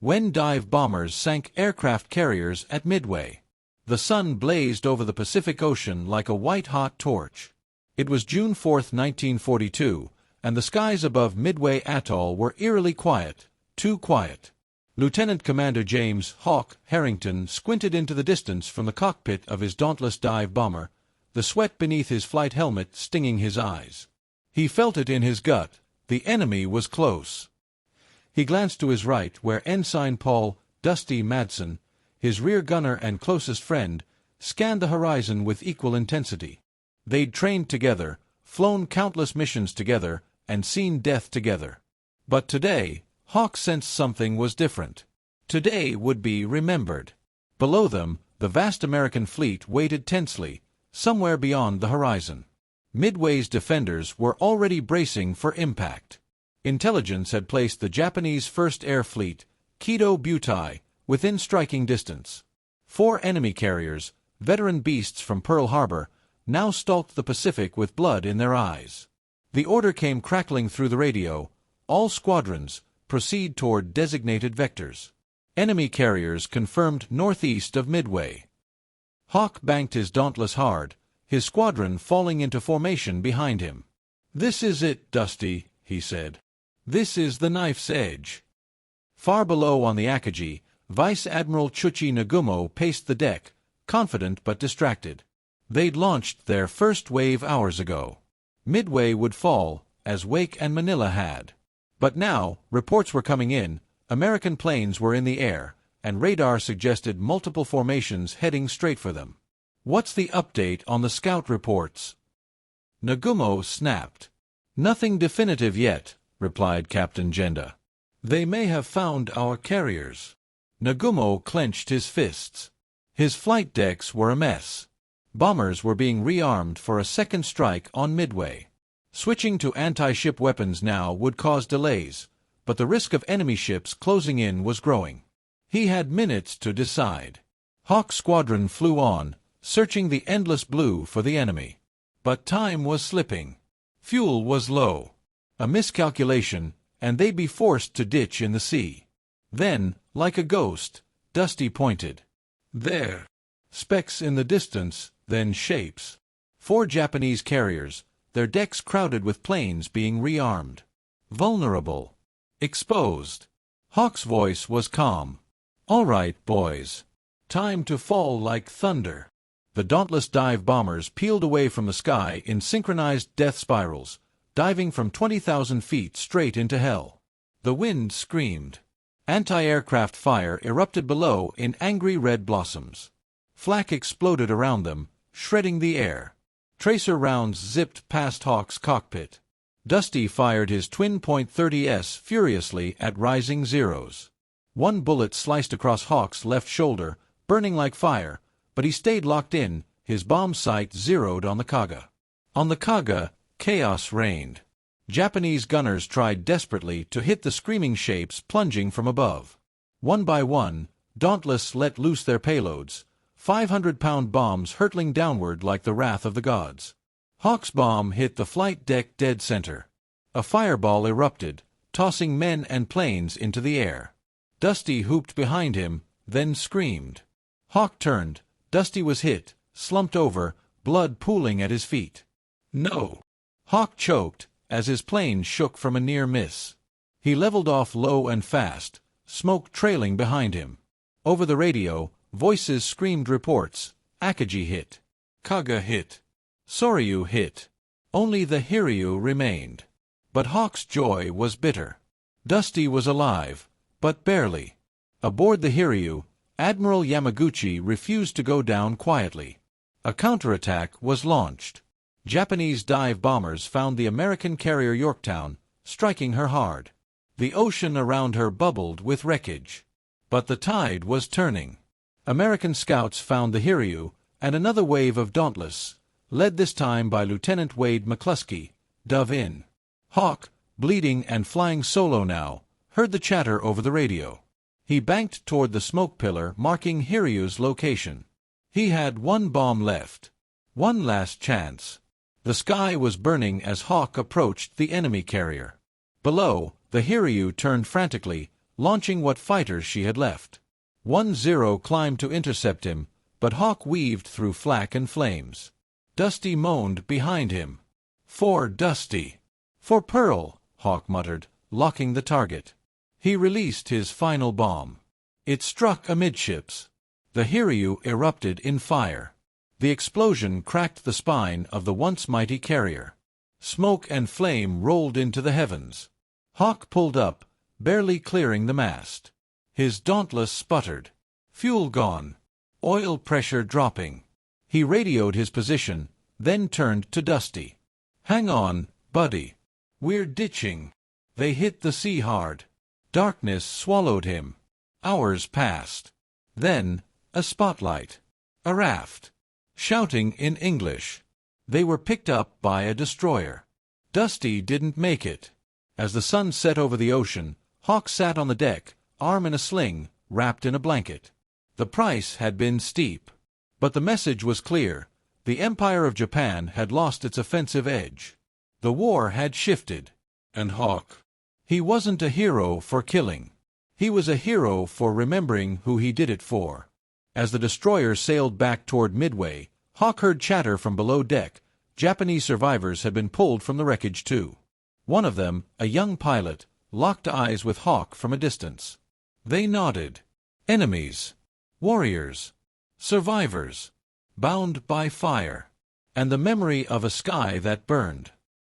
when dive bombers sank aircraft carriers at Midway. The sun blazed over the Pacific Ocean like a white-hot torch. It was June 4, 1942, and the skies above Midway Atoll were eerily quiet, too quiet. Lieutenant Commander James "Hawk" Harrington squinted into the distance from the cockpit of his dauntless dive bomber, the sweat beneath his flight helmet stinging his eyes. He felt it in his gut. The enemy was close. He glanced to his right, where Ensign Paul "Dusty" Madsen, his rear gunner and closest friend, scanned the horizon with equal intensity. They'd trained together, flown countless missions together, and seen death together. But today, Hawk sensed something was different. Today would be remembered. Below them, the vast American fleet waited tensely, somewhere beyond the horizon. Midway's defenders were already bracing for impact. Intelligence had placed the Japanese First Air Fleet, Kido Butai, within striking distance. 4 enemy carriers, veteran beasts from Pearl Harbor, now stalked the Pacific with blood in their eyes. The order came crackling through the radio: all squadrons, proceed toward designated vectors. Enemy carriers confirmed northeast of Midway. Hawk banked his Dauntless hard, his squadron falling into formation behind him. "This is it, Dusty," he said. "This is the knife's edge." Far below on the Akagi, Vice Admiral Chuchi Nagumo paced the deck, confident but distracted. They'd launched their first wave hours ago. Midway would fall, as Wake and Manila had. But now, reports were coming in, American planes were in the air, and radar suggested multiple formations heading straight for them. "What's the update on the scout reports?" Nagumo snapped. "Nothing definitive yet," replied Captain Genda. "They may have found our carriers." Nagumo clenched his fists. His flight decks were a mess. Bombers were being rearmed for a second strike on Midway. Switching to anti-ship weapons now would cause delays, but the risk of enemy ships closing in was growing. He had minutes to decide. Hawk's squadron flew on, searching the endless blue for the enemy. But time was slipping. Fuel was low. A miscalculation, and they'd be forced to ditch in the sea. Then, like a ghost, Dusty pointed. "There." Specks in the distance, then shapes. 4 Japanese carriers, their decks crowded with planes being rearmed. Vulnerable. Exposed. Hawk's voice was calm. "All right, boys. Time to fall like thunder." The dauntless dive bombers peeled away from the sky in synchronized death spirals, diving from 20,000 feet straight into hell. The wind screamed. Anti-aircraft fire erupted below in angry red blossoms. Flak exploded around them, shredding the air. Tracer rounds zipped past Hawk's cockpit. Dusty fired his twin .30s furiously at rising Zeros. One bullet sliced across Hawk's left shoulder, burning like fire, but he stayed locked in, his bomb sight zeroed on the Kaga. On the Kaga, chaos reigned. Japanese gunners tried desperately to hit the screaming shapes plunging from above. One by one, Dauntless let loose their payloads, 500-pound bombs hurtling downward like the wrath of the gods. Hawk's bomb hit the flight deck dead center. A fireball erupted, tossing men and planes into the air. Dusty hooped behind him, then screamed. Hawk turned. Dusty was hit, slumped over, blood pooling at his feet. "No!" Hawk choked, as his plane shook from a near miss. He leveled off low and fast, smoke trailing behind him. Over the radio, voices screamed reports. Akagi hit. Kaga hit. Soryu hit. Only the Hiryu remained. But Hawk's joy was bitter. Dusty was alive, but barely. Aboard the Hiryu, Admiral Yamaguchi refused to go down quietly. A counterattack was launched. Japanese dive bombers found the American carrier Yorktown, striking her hard. The ocean around her bubbled with wreckage. But the tide was turning. American scouts found the Hiryu, and another wave of Dauntless, led this time by Lieutenant Wade McCluskey, dove in. Hawk, bleeding and flying solo now, heard the chatter over the radio. He banked toward the smoke pillar marking Hiryu's location. He had one bomb left. One last chance. The sky was burning as Hawk approached the enemy carrier. Below, the Hiryu turned frantically, launching what fighters she had left. 1-0 climbed to intercept him, but Hawk weaved through flak and flames. Dusty moaned behind him. "For Dusty! For Pearl!" Hawk muttered, locking the target. He released his final bomb. It struck amidships. The Hiryu erupted in fire. The explosion cracked the spine of the once mighty carrier. Smoke and flame rolled into the heavens. Hawk pulled up, barely clearing the mast. His Dauntless sputtered. Fuel gone. Oil pressure dropping. He radioed his position, then turned to Dusty. "Hang on, buddy. We're ditching." They hit the sea hard. Darkness swallowed him. Hours passed. Then, a spotlight. A raft. Shouting in English. They were picked up by a destroyer. Dusty didn't make it. As the sun set over the ocean, Hawk sat on the deck, arm in a sling, wrapped in a blanket. The price had been steep. But the message was clear. The Empire of Japan had lost its offensive edge. The war had shifted. And Hawk, he wasn't a hero for killing. He was a hero for remembering who he did it for. As the destroyer sailed back toward Midway, Hawk heard chatter from below deck. Japanese survivors had been pulled from the wreckage too. One of them, a young pilot, locked eyes with Hawk from a distance. They nodded. Enemies. Warriors. Survivors. Bound by fire. And the memory of a sky that burned.